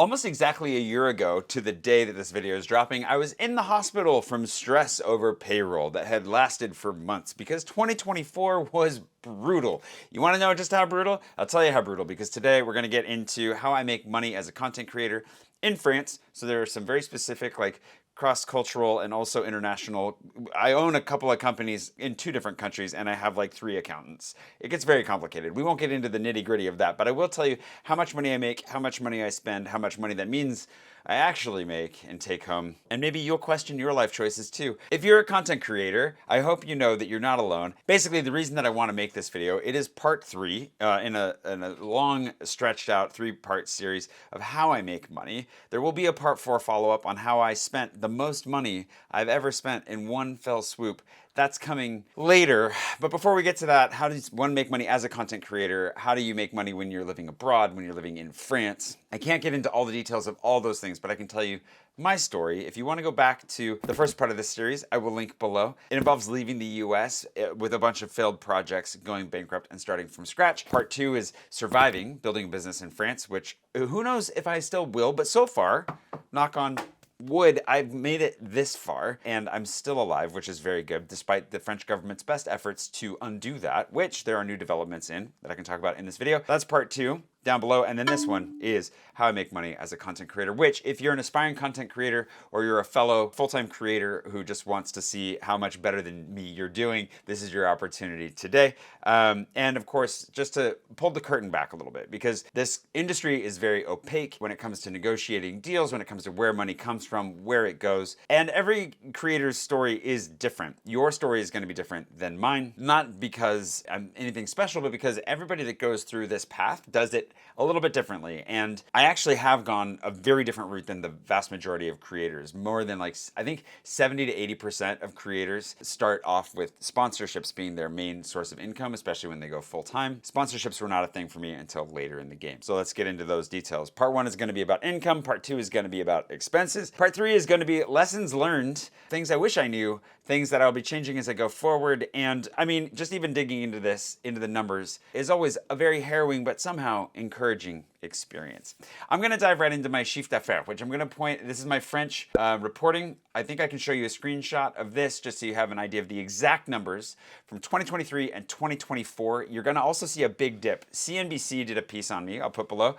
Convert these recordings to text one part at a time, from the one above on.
Almost exactly a year ago to the day that this video is dropping, I was in the hospital from stress over payroll that had lasted for months because 2024 was brutal. You want to know just how brutal? I'll tell you how brutal, because today we're going to get into how I make money as a content creator in France. So there are some very specific, like, cross-cultural and also international. I own a couple of companies in 2 different countries, and I have like 3 accountants. It gets very complicated. We won't get into the nitty-gritty of that, but I will tell you how much money I make, how much money I spend, how much money that means I actually make and take home. And maybe you'll question your life choices too. If you're a content creator, I hope you know that you're not alone. Basically, the reason that I want to make this video, it is part 3 in a long, stretched out 3-part series of how I make money. There will be a part 4 follow-up on how I spent the most money I've ever spent in one fell swoop. That's coming later. But before we get to that, how does one make money as a content creator? How do you make money when you're living abroad, when you're living in France? I can't get into all the details of all those things, but I can tell you my story. If you want to go back to the first part of this series, I will link below. It involves leaving the US with a bunch of failed projects, going bankrupt, and starting from scratch. Part 2 is surviving, building a business in France, which who knows if I still will, but so far, knock on wood, I've made it this far, and I'm still alive, which is very good, despite the French government's best efforts to undo that, which there are new developments in that I can talk about in this video. That's part 2. Down below, and then this one is how I make money as a content creator, which, if you're an aspiring content creator or you're a fellow full-time creator who just wants to see how much better than me you're doing, this is your opportunity today. And of course, just to pull the curtain back a little bit, because this industry is very opaque when it comes to negotiating deals, when it comes to where money comes from, where it goes, and every creator's story is different. Your story is going to be different than mine, not because I'm anything special, but because everybody that goes through this path does it a little bit differently. And I actually have gone a very different route than the vast majority of creators. More than, like, I think 70 to 80% of creators start off with sponsorships being their main source of income, especially when they go full time. Sponsorships were not a thing for me until later in the game. So let's get into those details. Part 1 is going to be about income. Part 2 is going to be about expenses. Part 3 is going to be lessons learned, things I wish I knew, things that I'll be changing as I go forward. And I mean, just even digging into this, into the numbers, is always a very harrowing but somehow encouraging experience. I'm going to dive right into my chiffre d'affaires, which I'm going to point, this is my French reporting. I think I can show you a screenshot of this just so you have an idea of the exact numbers from 2023 and 2024. You're going to also see a big dip. CNBC did a piece on me, I'll put below,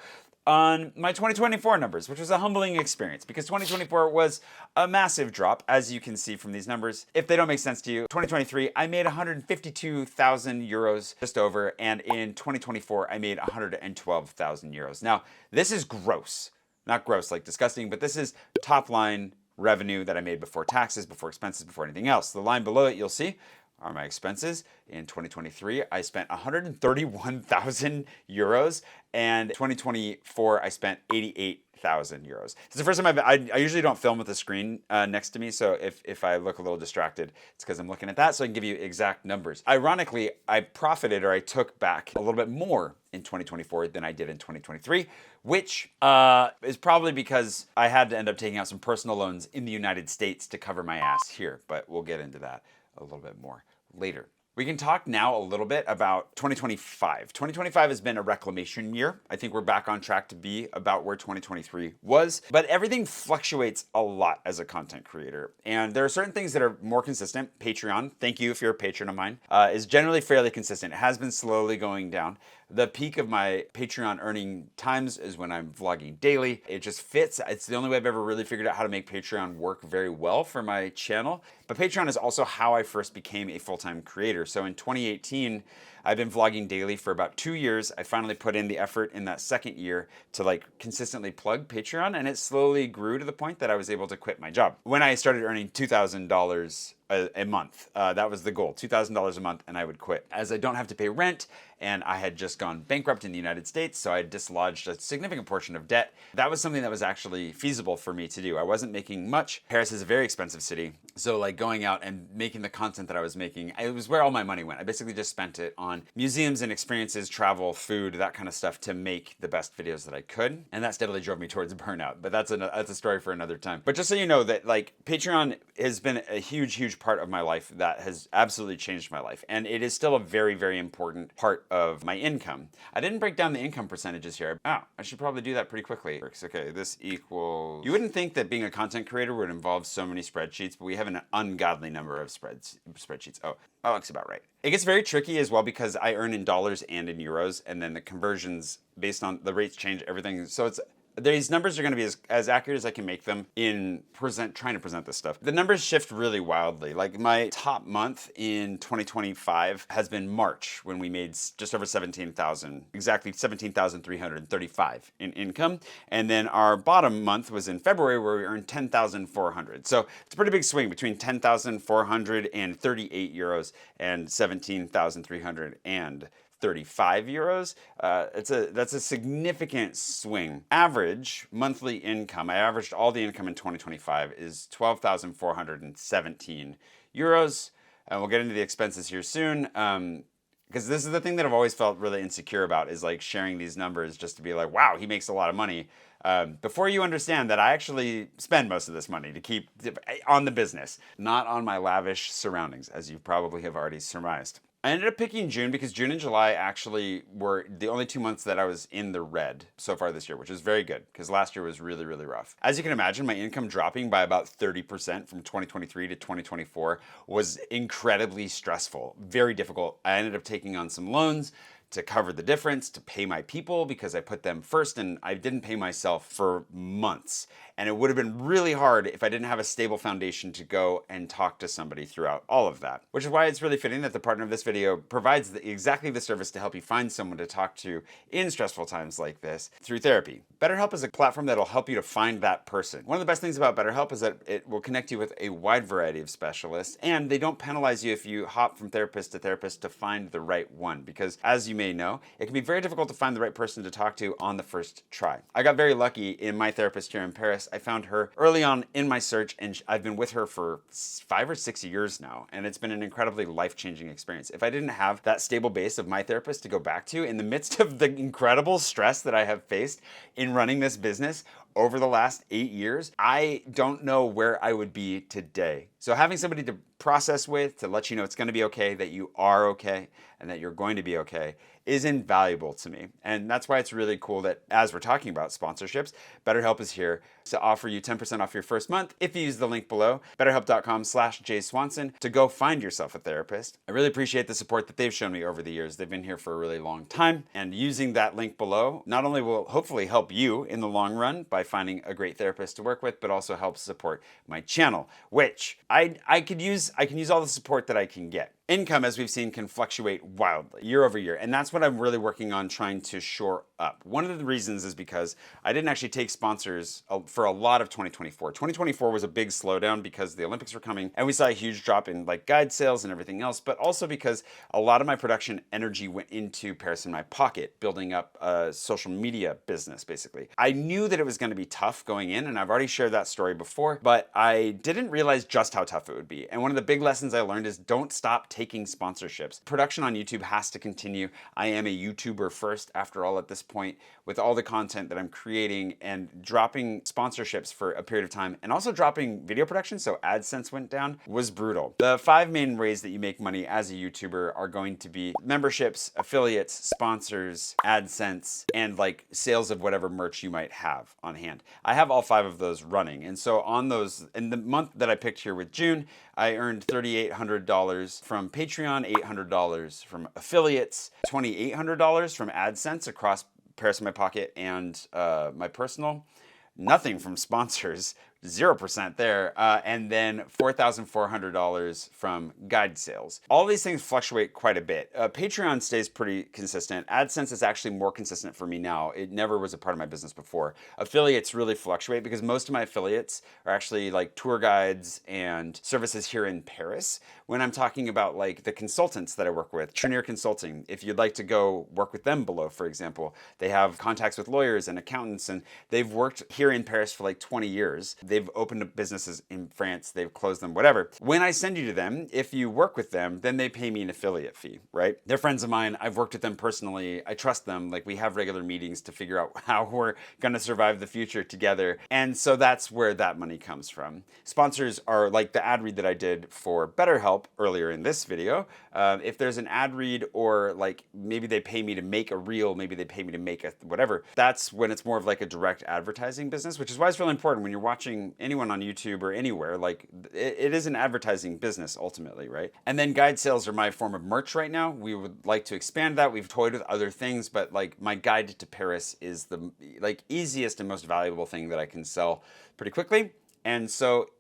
on my 2024 numbers, which was a humbling experience because 2024 was a massive drop, as you can see from these numbers. If they don't make sense to you, 2023, I made 152,000 euros just over, and in 2024, I made 112,000 euros. Now, this is gross. Not gross like disgusting, but this is top line revenue that I made before taxes, before expenses, before anything else. The line below it, you'll see, are my expenses. In 2023, I spent 131,000 euros, and 2024, I spent 88,000 euros. It's the first time I usually don't film with the screen next to me, so if I look a little distracted, it's because I'm looking at that, so I can give you exact numbers. Ironically, I profited, or I took back a little bit more in 2024 than I did in 2023, which is probably because I had to end up taking out some personal loans in the United States to cover my ass here, but we'll get into that a little bit more later. We can talk now a little bit about 2025. 2025 has been a reclamation year. I think we're back on track to be about where 2023 was, but everything fluctuates a lot as a content creator. And there are certain things that are more consistent. Patreon, thank you if you're a patron of mine, is generally fairly consistent. It has been slowly going down. The peak of my Patreon earning times is when I'm vlogging daily. It just fits. It's the only way I've ever really figured out how to make Patreon work very well for my channel. But Patreon is also how I first became a full-time creator. So in 2018, I've been vlogging daily for about 2 years. I finally put in the effort in that second year to, like, consistently plug Patreon, and it slowly grew to the point that I was able to quit my job. When I started earning $2,000 a month, that was the goal, $2,000 a month, and I would quit. As I don't have to pay rent, and I had just gone bankrupt in the United States, so I dislodged a significant portion of debt. That was something that was actually feasible for me to do. I wasn't making much. Paris is a very expensive city, so, like, going out and making the content that I was making, it was where all my money went. I basically just spent it on on museums and experiences, travel, food, that kind of stuff to make the best videos that I could. And that steadily drove me towards burnout, but that's a story for another time. But just so you know that like Patreon has been a huge part of my life that has absolutely changed my life. And it is still a very important part of my income. I didn't break down the income percentages here. Oh, I should probably do that pretty quickly. Okay, this equals... You wouldn't think that being a content creator would involve so many spreadsheets, but we have an ungodly number of spreadsheets. Oh, that looks about right. It gets very tricky as well because I earn in dollars and in euros, and then the conversions based on the rates change everything. So these numbers are going to be as accurate as I can make them in trying to present this stuff. The numbers shift really wildly. Like my top month in 2025 has been March, when we made just over 17,000, exactly 17,335 in income. And then our bottom month was in February, where we earned 10,400. So it's a pretty big swing between 10,438 euros and 17,335 euros. That's a significant swing. Average monthly income, I averaged all the income in 2025, is 12,417 euros. And we'll get into the expenses here soon. Because this is the thing that I've always felt really insecure about, is like sharing these numbers just to be like, wow, he makes a lot of money. Before you understand that I actually spend most of this money to keep on the business, not on my lavish surroundings, as you probably have already surmised. I ended up picking June because June and July actually were the only 2 months that I was in the red so far this year, which is very good because last year was really rough. As you can imagine, my income dropping by about 30% from 2023 to 2024 was incredibly stressful, very difficult. I ended up taking on some loans to cover the difference, to pay my people because I put them first, and I didn't pay myself for months. And it would have been really hard if I didn't have a stable foundation to go and talk to somebody throughout all of that. Which is why it's really fitting that the partner of this video provides exactly the service to help you find someone to talk to in stressful times like this through therapy. BetterHelp is a platform that'll help you to find that person. One of the best things about BetterHelp is that it will connect you with a wide variety of specialists, and they don't penalize you if you hop from therapist to find the right one, because as you may know, it can be very difficult to find the right person to talk to on the first try. I got very lucky in my therapist here in Paris. I found her early on in my search, and I've been with her for 5 or 6 years now, and it's been an incredibly life-changing experience. If I didn't have that stable base of my therapist to go back to in the midst of the incredible stress that I have faced in running this business over the last 8 years, I don't know where I would be today. So having somebody to process with, to let you know it's going to be okay, that you are okay, and that you're going to be okay, is invaluable to me. And that's why it's really cool that, as we're talking about sponsorships, BetterHelp is here to offer you 10% off your first month if you use the link below, betterhelp.com/jswanson, to go find yourself a therapist. I really appreciate the support that they've shown me over the years. They've been here for a really long time, and using that link below not only will hopefully help you in the long run by finding a great therapist to work with, but also helps support my channel, which I can use all the support that I can get. Income, as we've seen, can fluctuate wildly year over year, and that's what I'm really working on trying to shore up. One of the reasons is because I didn't actually take sponsors for a lot of 2024. 2024 was a big slowdown because the Olympics were coming, and we saw a huge drop in like guide sales and everything else, but also because a lot of my production energy went into Paris in my pocket, building up a social media business, basically. I knew that it was going to be tough going in, and I've already shared that story before, but I didn't realize just how tough it would be. And one of the big lessons I learned is don't stop taking sponsorships. Production on YouTube has to continue. I am a YouTuber first, after all, at this point, with all the content that I'm creating, and dropping sponsorships for a period of time, and also dropping video production, so AdSense went down, was brutal. The 5 main ways that you make money as a YouTuber are going to be memberships, affiliates, sponsors, AdSense, and like sales of whatever merch you might have on hand. I have all 5 of those running, and so on those, in the month that I picked here with June, I earned $3,800 from Patreon, $800 from affiliates, $2,800 from AdSense across Paris in My Pocket and my personal. Nothing from sponsors, 0% there, and then $4,400 from guide sales. All these things fluctuate quite a bit. Patreon stays pretty consistent. AdSense is actually more consistent for me now. It never was a part of my business before. Affiliates really fluctuate because most of my affiliates are actually like tour guides and services here in Paris. When I'm talking about like the consultants that I work with, Trenier Consulting, if you'd like to go work with them below, for example, they have contacts with lawyers and accountants, and they've worked here in Paris for like 20 years. they've opened up businesses in France, they've closed them, whatever. When I send you to them, if you work with them, then they pay me an affiliate fee, right? They're friends of mine. I've worked with them personally. I trust them. Like, we have regular meetings to figure out how we're going to survive the future together. And so that's where that money comes from. Sponsors are like the ad read that I did for BetterHelp earlier in this video. If there's an ad read, or like maybe they pay me to make a reel, maybe they pay me to make a whatever, that's when it's more of like a direct advertising business, which is why it's really important when you're watching anyone on YouTube or anywhere. Like, it is an advertising business ultimately, right? And then guide sales are my form of merch right now. We would like to expand that. We've toyed with other things, but like my guide to Paris is the like easiest and most valuable thing that I can sell pretty quickly. And so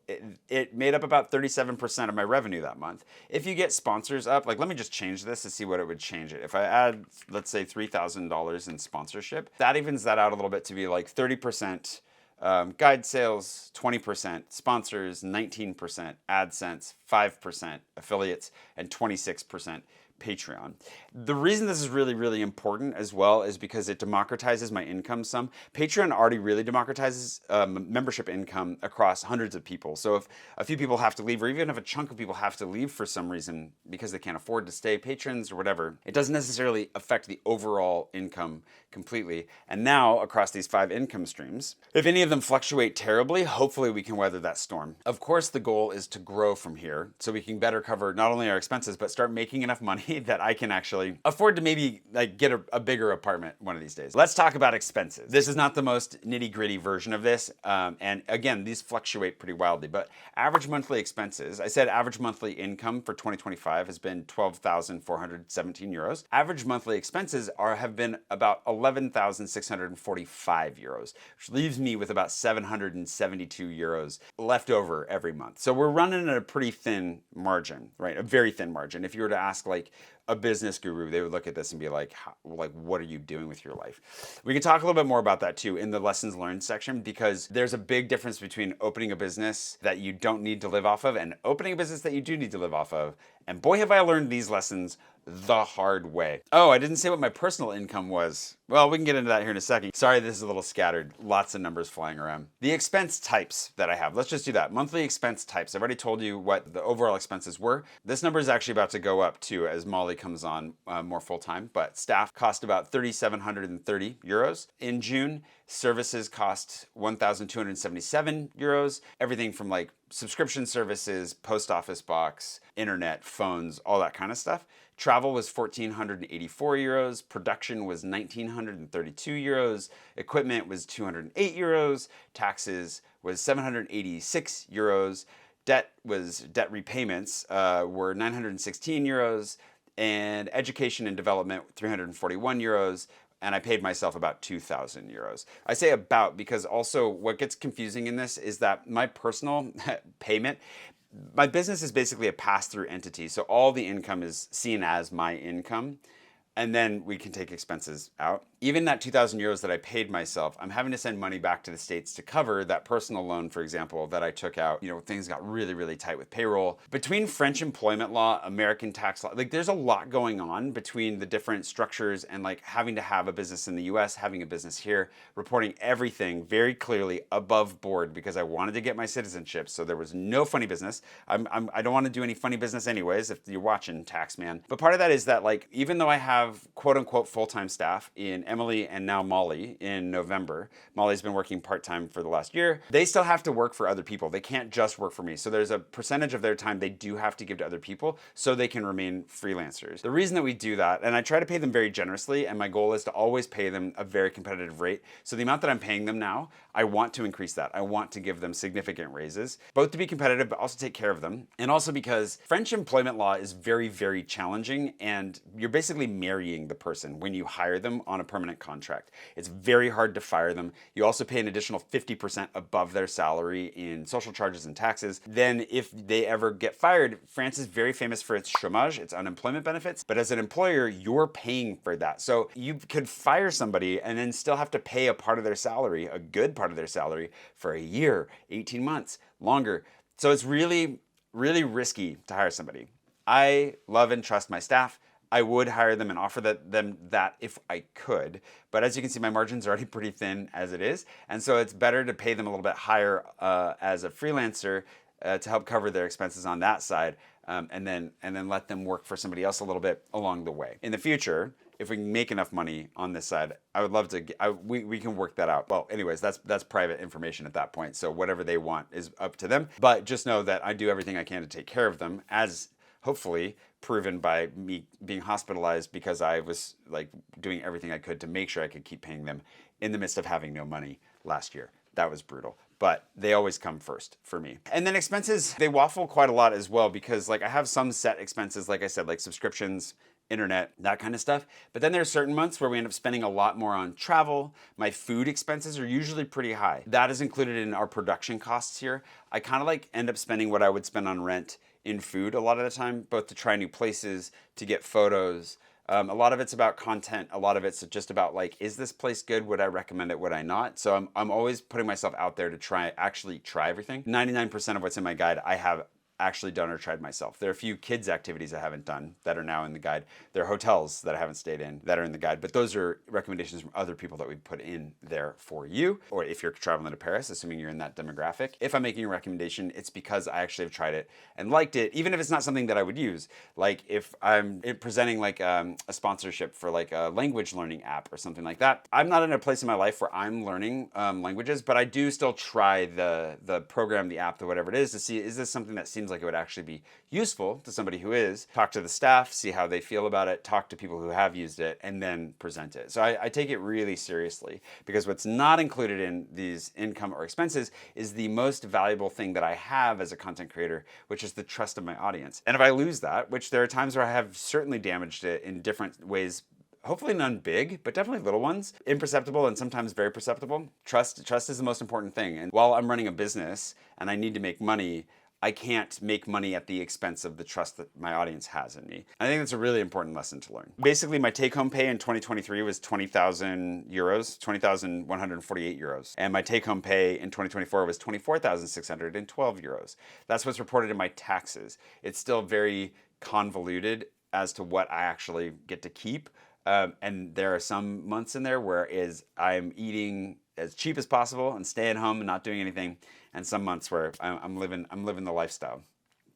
it made up about 37% of my revenue that month. If you get sponsors up, like, let me just change this to see what it would change it. If I add, let's say, $3,000 in sponsorship, that evens that out a little bit to be like 30% guide sales, 20% sponsors, 19% AdSense, 5% affiliates, and 26% Patreon. The reason this is really, really important as well is because it democratizes my income some. Patreon already really democratizes membership income across hundreds of people. So if a few people have to leave, or even if a chunk of people have to leave for some reason because they can't afford to stay patrons or whatever, it doesn't necessarily affect the overall income completely. And now, across these 5 income streams, if any of them fluctuate terribly, hopefully we can weather that storm. Of course, the goal is to grow from here so we can better cover not only our expenses, but start making enough money that I can actually afford to maybe like get a bigger apartment one of these days. Let's talk about expenses. This is not the most nitty-gritty version of this. And again, these fluctuate pretty wildly, but average monthly expenses, I said average monthly income for 2025 has been 12,417 euros. Average monthly expenses have been about 11,645 euros, which leaves me with about 772 euros left over every month. So we're running at a pretty thin margin, right? A very thin margin. If you were to ask like a business guru, they would look at this and be like, what are you doing with your life? We can talk a little bit more about that too in the lessons learned section, because there's a big difference between opening a business that you don't need to live off of and opening a business that you do need to live off of. And boy, have I learned these lessons the hard way. Oh, I didn't say what my personal income was. Well, we can get into that here in a second. Sorry, this is a little scattered. Lots of numbers flying around. The expense types that I have. Let's just do that. Monthly expense types. I've already told you what the overall expenses were. This number is actually about to go up too as Molly comes on more full time, but staff cost about 3,730 euros. In June, services cost 1,277 euros. Everything from like subscription services, post office box, internet, phones, all that kind of stuff. Travel was 1,484 euros. Production was 1,932 euros. Equipment was 208 euros. Taxes was 786 euros. Debt repayments were 916 euros. And education and development, 341 euros. And I paid myself about 2,000 euros. I say about because also what gets confusing in this is that my personal payment, my business is basically a pass-through entity. So all the income is seen as my income. And then we can take expenses out. Even that 2,000 euros that I paid myself, I'm having to send money back to the States to cover that personal loan, for example, that I took out. You know, things got really, really tight with payroll. Between French employment law, American tax law, like there's a lot going on between the different structures and like having to have a business in the US, having a business here, reporting everything very clearly above board because I wanted to get my citizenship. So there was no funny business. I don't want to do any funny business anyways if you're watching, tax man. But part of that is that like, even though I have quote unquote full-time staff in Emily and now Molly in November. Molly's been working part-time for the last year. They still have to work for other people. They can't just work for me. So there's a percentage of their time they do have to give to other people so they can remain freelancers. The reason that we do that, and I try to pay them very generously, and my goal is to always pay them a very competitive rate. So the amount that I'm paying them now, I want to increase that. I want to give them significant raises, both to be competitive, but also take care of them. And also because French employment law is very, very challenging, and you're basically marrying the person when you hire them on a permanent contract. It's very hard to fire them. You also pay an additional 50% above their salary in social charges and taxes. Then if they ever get fired, France is very famous for its chômage, its unemployment benefits, but as an employer, you're paying for that. So you could fire somebody and then still have to pay a part of their salary, a good part of their salary, for a year, 18 months, longer. So it's really, really risky to hire somebody. I love and trust my staff. I would hire them and offer them that if I could. But as you can see, my margins are already pretty thin as it is. And so it's better to pay them a little bit higher as a freelancer to help cover their expenses on that side. And then let them work for somebody else a little bit along the way. In the future, if we can make enough money on this side, I would love to. We can work that out. Well, anyways, that's private information at that point. So whatever they want is up to them. But just know that I do everything I can to take care of them, as hopefully proven by me being hospitalized because I was like doing everything I could to make sure I could keep paying them in the midst of having no money last year. That was brutal. But they always come first for me. And then expenses, they waffle quite a lot as well because like I have some set expenses, like I said, like subscriptions, internet, that kind of stuff. But then there's certain months where we end up spending a lot more on travel. My food expenses are usually pretty high. That is included in our production costs here. I kind of like end up spending what I would spend on rent in food a lot of the time, both to try new places, to get photos. A lot of it's about content. A lot of it's just about like, is this place good? Would I recommend it? Would I not? So I'm always putting myself out there to actually try everything. 99% of what's in my guide, I have actually done or tried myself. There are a few kids activities I haven't done that are now in the guide. There are hotels that I haven't stayed in that are in the guide, but those are recommendations from other people that we put in there for you. Or if you're traveling to Paris, assuming you're in that demographic. If I'm making a recommendation, it's because I actually have tried it and liked it, even if it's not something that I would use. Like if I'm presenting like a sponsorship for like a language learning app or something like that, I'm not in a place in my life where I'm learning languages, but I do still try the program, the app, the whatever it is to see, is this something that seems like it would actually be useful to somebody who is. Talk to the staff, see how they feel about it, talk to people who have used it, and then present it. So I take it really seriously because what's not included in these income or expenses is the most valuable thing that I have as a content creator, which is the trust of my audience. And if I lose that, which there are times where I have certainly damaged it in different ways, hopefully none big, but definitely little ones, imperceptible and sometimes very perceptible. Trust is the most important thing. And while I'm running a business and I need to make money, I can't make money at the expense of the trust that my audience has in me. I think that's a really important lesson to learn. Basically, my take-home pay in 2023 was 20,000 euros, 20,148 euros. And my take-home pay in 2024 was 24,612 euros. That's what's reported in my taxes. It's still very convoluted as to what I actually get to keep. And there are some months in there where I'm eating as cheap as possible and staying home and not doing anything. And some months where I'm living the lifestyle.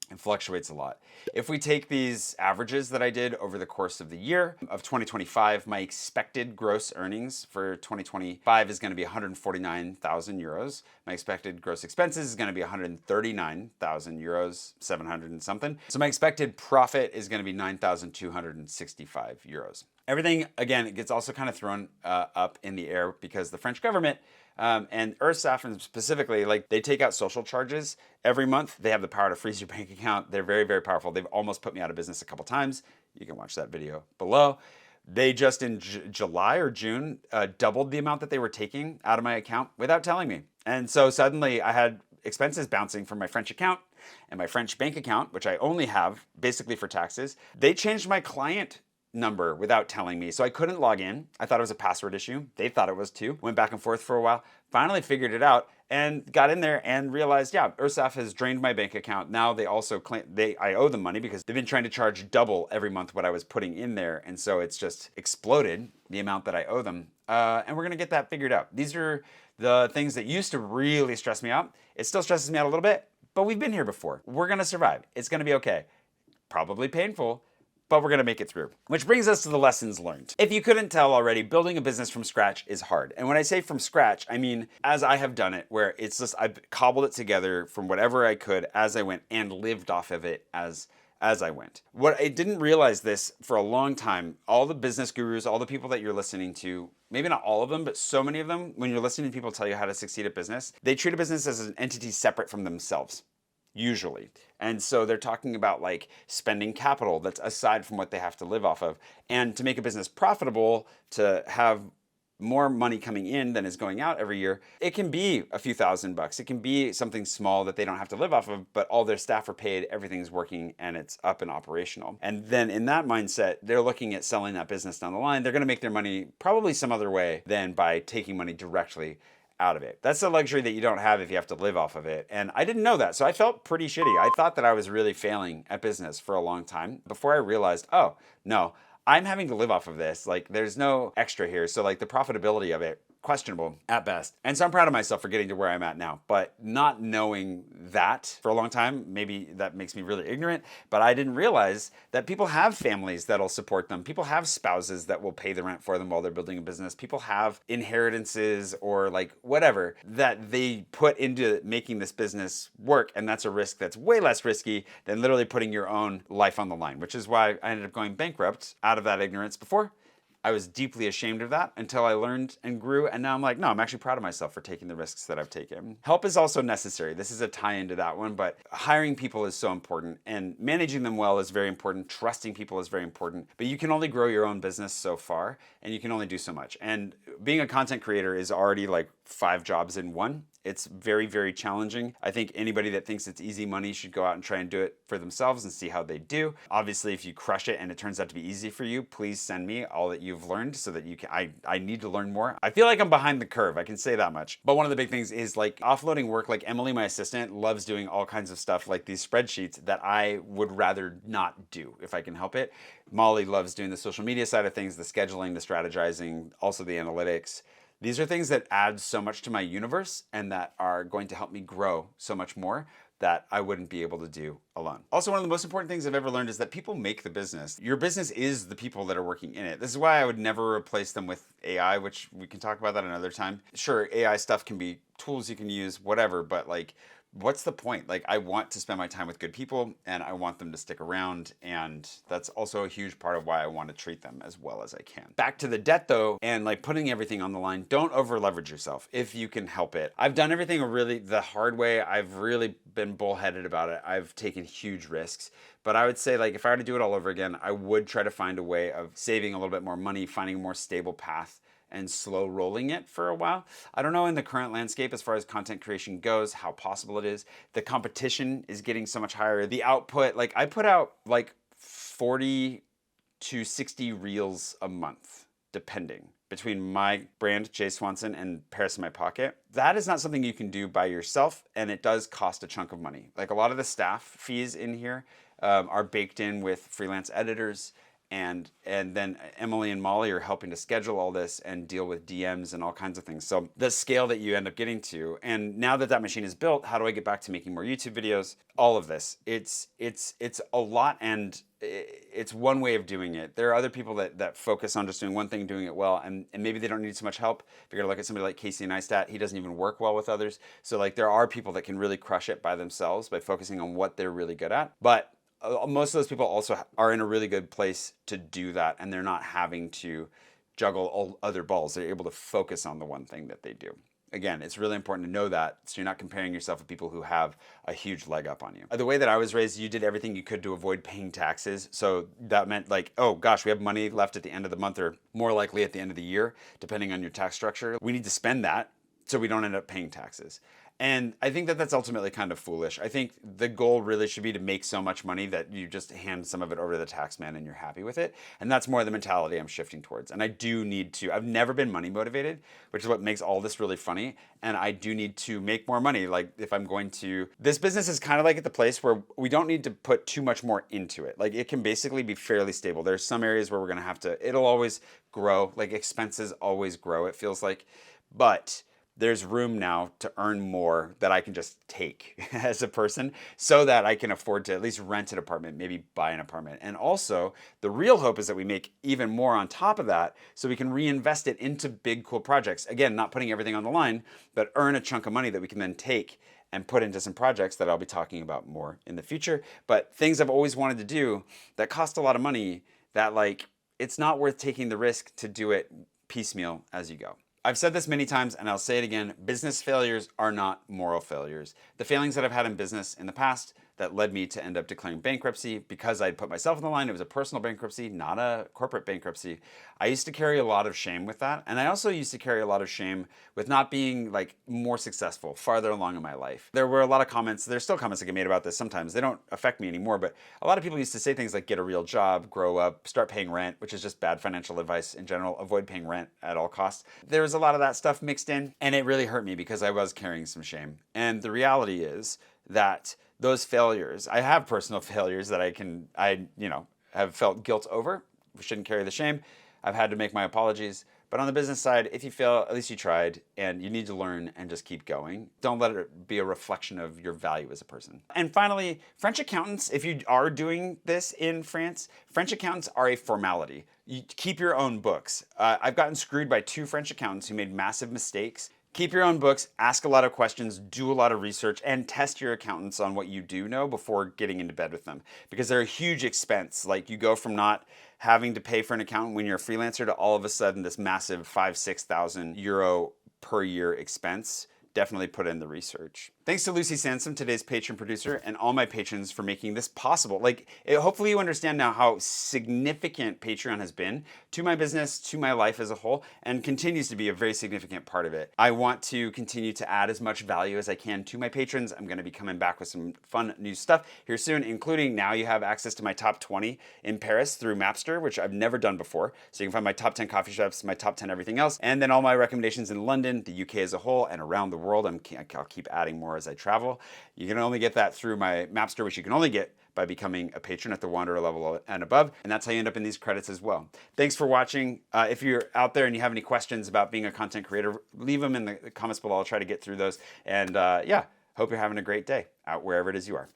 It fluctuates a lot. If we take these averages that I did over the course of the year of 2025, my expected gross earnings for 2025 is going to be 149,000 euros. My expected gross expenses is going to be 139,000 euros, 700 and something. So my expected profit is going to be 9,265 euros. Everything, again, it gets also kind of thrown up in the air because the French government and URSSAF specifically, like they take out social charges every month. They have the power to freeze your bank account. They're very, very powerful. They've almost put me out of business a couple times. You can watch that video below. They just in July or June doubled the amount that they were taking out of my account without telling me. And so suddenly I had expenses bouncing from my French account and my French bank account, which I only have basically for taxes. They changed my client number without telling me. So I couldn't log in. I thought it was a password issue. They thought it was too. Went back and forth for a while. Finally figured it out and got in there and realized, yeah, URSSAF has drained my bank account. Now they also claim I owe them money because they've been trying to charge double every month what I was putting in there. And so it's just exploded the amount that I owe them. And we're going to get that figured out. These are the things that used to really stress me out. It still stresses me out a little bit, but we've been here before. We're going to survive. It's going to be okay. Probably painful, but we're going to make it through. Which brings us to the lessons learned. If you couldn't tell already, building a business from scratch is hard. And when I say from scratch, I mean, as I have done it, where it's just, I've cobbled it together from whatever I could as I went and lived off of it as I went. What I didn't realize this for a long time, all the business gurus, all the people that you're listening to, maybe not all of them, but so many of them, when you're listening to people tell you how to succeed at business, they treat a business as an entity separate from themselves. Usually. And so they're talking about like spending capital that's aside from what they have to live off of. And to make a business profitable, to have more money coming in than is going out every year, it can be a few $1,000s. It can be something small that they don't have to live off of, but all their staff are paid, everything's working, and it's up and operational. And then in that mindset, they're looking at selling that business down the line. They're going to make their money probably some other way than by taking money directly out of it. That's a luxury that you don't have if you have to live off of it. And I didn't know that. So I felt pretty shitty. I thought that I was really failing at business for a long time before I realized, oh, no, I'm having to live off of this. Like, there's no extra here. So like the profitability of it, questionable at best. And so I'm proud of myself for getting to where I'm at now. But not knowing that for a long time, maybe that makes me really ignorant, but I didn't realize that people have families that'll support them. People have spouses that will pay the rent for them while they're building a business. People have inheritances or like whatever that they put into making this business work. And that's a risk that's way less risky than literally putting your own life on the line, which is why I ended up going bankrupt out of that ignorance before. I was deeply ashamed of that until I learned and grew, and now I'm like, no, I'm actually proud of myself for taking the risks that I've taken. Help is also necessary. This is a tie-in to that one, but hiring people is so important, and managing them well is very important. Trusting people is very important, but you can only grow your own business so far, and you can only do so much. And being a content creator is already like 5 jobs in one. It's very, very challenging. I think anybody that thinks it's easy money should go out and try and do it for themselves and see how they do. Obviously, if you crush it and it turns out to be easy for you, please send me all that you've learned so that you can, I need to learn more. I feel like I'm behind the curve, I can say that much. But one of the big things is like offloading work. Like Emily, my assistant, loves doing all kinds of stuff like these spreadsheets that I would rather not do if I can help it. Molly loves doing the social media side of things, the scheduling, the strategizing, also the analytics. These are things that add so much to my universe and that are going to help me grow so much more that I wouldn't be able to do alone. Also, one of the most important things I've ever learned is that people make the business. Your business is the people that are working in it. This is why I would never replace them with AI, which we can talk about that another time. Sure, AI stuff can be tools you can use, whatever, but like, what's the point? Like, I want to spend my time with good people and I want them to stick around. And that's also a huge part of why I want to treat them as well as I can. Back to the debt though, and like putting everything on the line, don't over leverage yourself if you can help it. I've done everything really the hard way. I've really been bullheaded about it. I've taken huge risks. But I would say like if I were to do it all over again, I would try to find a way of saving a little bit more money, finding a more stable path, and slow rolling it for a while. I don't know in the current landscape as far as content creation goes, how possible it is. The competition is getting so much higher. The output, like I put out like 40 to 60 reels a month, depending, between my brand, Swanson, and Paris in my pocket. That is not something you can do by yourself, and it does cost a chunk of money. Like a lot of the staff fees in here are baked in with freelance editors, and then Emily and Molly are helping to schedule all this and deal with DMs and all kinds of things. So the scale that you end up getting to, and now that that machine is built, how do I get back to making more YouTube videos? All of this, it's a lot, and it's one way of doing it. There are other people that focus on just doing one thing, doing it well, and maybe they don't need so much help. If you're gonna look at somebody like Casey Neistat, he doesn't even work well with others. So like there are people that can really crush it by themselves by focusing on what they're really good at. But most of those people also are in a really good place to do that, and they're not having to juggle all other balls. They're able to focus on the one thing that they do. Again, it's really important to know that so you're not comparing yourself with people who have a huge leg up on you. The way that I was raised, you did everything you could to avoid paying taxes. So that meant like, oh gosh, we have money left at the end of the month, or more likely at the end of the year, depending on your tax structure. We need to spend that so we don't end up paying taxes. And I think that that's ultimately kind of foolish. I think the goal really should be to make so much money that you just hand some of it over to the tax man and you're happy with it. And that's more the mentality I'm shifting towards. And I do need to, I've never been money motivated, which is what makes all this really funny. And I do need to make more money. Like if I'm going to, this business is kind of like at the place where we don't need to put too much more into it. Like it can basically be fairly stable. There's some areas where we're going to have to, it'll always grow. Like expenses always grow, it feels like. But there's room now to earn more that I can just take as a person so that I can afford to at least rent an apartment, maybe buy an apartment. And also the real hope is that we make even more on top of that so we can reinvest it into big, cool projects. Again, not putting everything on the line, but earn a chunk of money that we can then take and put into some projects that I'll be talking about more in the future. But things I've always wanted to do that cost a lot of money that like, it's not worth taking the risk to do it piecemeal as you go. I've said this many times and I'll say it again, business failures are not moral failures. The failings that I've had in business in the past that led me to end up declaring bankruptcy because I'd put myself on the line. It was a personal bankruptcy, not a corporate bankruptcy. I used to carry a lot of shame with that. And I also used to carry a lot of shame with not being like more successful farther along in my life. There were a lot of comments, there's still comments that get made about this sometimes. They don't affect me anymore, but a lot of people used to say things like get a real job, grow up, start paying rent, which is just bad financial advice in general. Avoid paying rent at all costs. There was a lot of that stuff mixed in, and it really hurt me because I was carrying some shame. And the reality is that those failures, I have personal failures that I have felt guilt over, shouldn't carry the shame. I've had to make my apologies. But on the business side, if you fail, at least you tried, and you need to learn and just keep going. Don't let it be a reflection of your value as a person. And finally, French accountants, if you are doing this in France, French accountants are a formality. You keep your own books. I've gotten screwed by 2 French accountants who made massive mistakes. Keep your own books, ask a lot of questions, do a lot of research, and test your accountants on what you do know before getting into bed with them. Because they're a huge expense. Like, you go from not having to pay for an accountant when you're a freelancer to all of a sudden this massive 5,000-6,000 euro per year expense. Definitely put in the research. Thanks to Lucy Sansom, today's patron producer, and all my patrons for making this possible. Hopefully you understand now how significant Patreon has been to my business, to my life as a whole, and continues to be a very significant part of it. I want to continue to add as much value as I can to my patrons. I'm going to be coming back with some fun new stuff here soon, including now you have access to my top 20 in Paris through Mapster, which I've never done before. So you can find my top 10 coffee shops, my top 10 everything else, and then all my recommendations in London, the UK as a whole, and around the world. I'll keep adding more as I travel. You can only get that through my Mapster, which you can only get by becoming a patron at the Wanderer level and above. And that's how you end up in these credits as well. Thanks for watching. If you're out there and you have any questions about being a content creator, leave them in the comments below. I'll try to get through those. And yeah, hope you're having a great day out wherever it is you are.